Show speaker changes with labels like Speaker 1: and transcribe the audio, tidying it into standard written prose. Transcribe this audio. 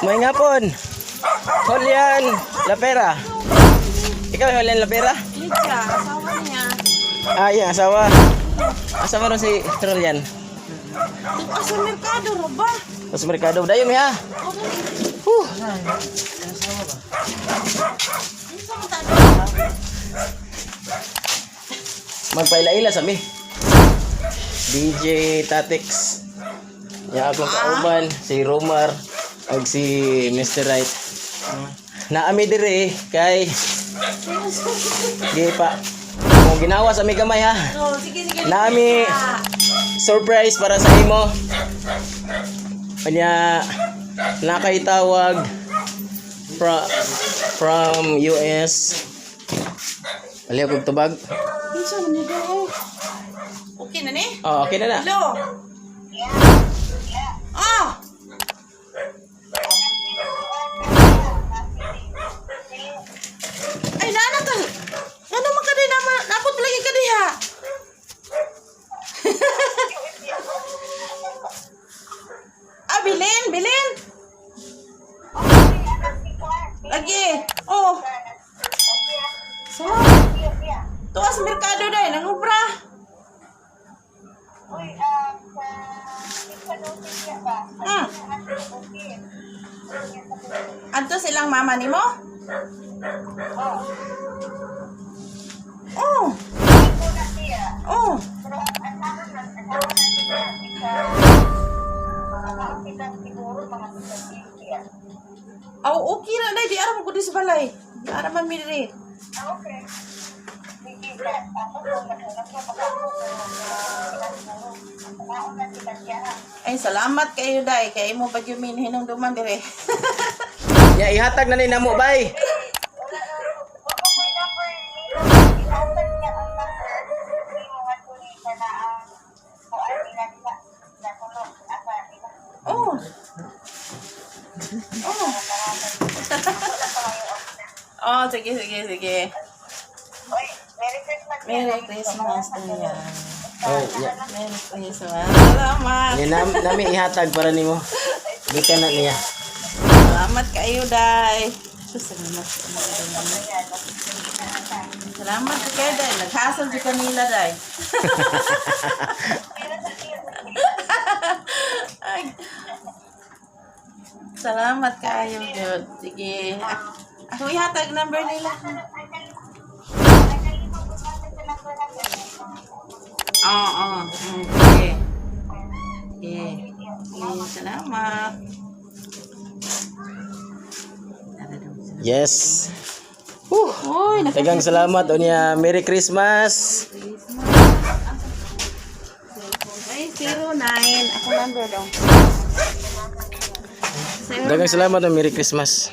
Speaker 1: May ngapon. Julian Lapera. Ikaw Julian Lapera?
Speaker 2: Lydia, asawa niya.
Speaker 1: Ah, iya, asawa. Asawa ron si Julian.
Speaker 2: Ito sa merkado, Roba.
Speaker 1: Sa merkado. Dayo mi ha. Magpaila-ila sa mi. DJ Tatix. Ya akong kauban si Romar ag si Mr. Right. Naami dire kay di pa kung ginawa sa mi gamay ha.
Speaker 2: Oh, sige.
Speaker 1: Naami surprise para sa imo. Kanya nakaitawag from US. Ali ako tubag.
Speaker 2: Bisa man nito eh. Okay na ni?
Speaker 1: Oh, okay na na.
Speaker 2: Hello. Oh. Ay, nana ka. Ano man ka din naman? Napot lagi ka diha. Ah, bilin. Lagi. Oh. Salamat. Tuas merkado dai, nangubra. Anto silang mama nimo? Oh. Oh. Oh, okay na dai, di aram ko di sa balay. Di aram man mi diri.
Speaker 3: Okay.
Speaker 2: Ay, salamat kayo dai, kay mo pa yung minhinong duman dire.
Speaker 1: Ya ihatag na ni namo bay.
Speaker 2: Oh. Oh. Oh, sige. Merry Christmas to ya.
Speaker 1: Oh, ya.
Speaker 2: Merry Christmas. Salamat.
Speaker 1: Ni nami ihatag para nimo. Gikan na niya.
Speaker 2: Salamat kayo, Day. Salamat kayo, Day. Naghasal di kanila, Day. Ay. Salamat kayo, Jod. Sige. Ako ihatag number nila. Oo. Sige. Salamat.
Speaker 1: Yes.
Speaker 2: Uy,
Speaker 1: Dagang salamat unya. Merry Christmas.
Speaker 2: Ay, 09. Ako number daw.
Speaker 1: Dagang salamat unya. Merry Christmas.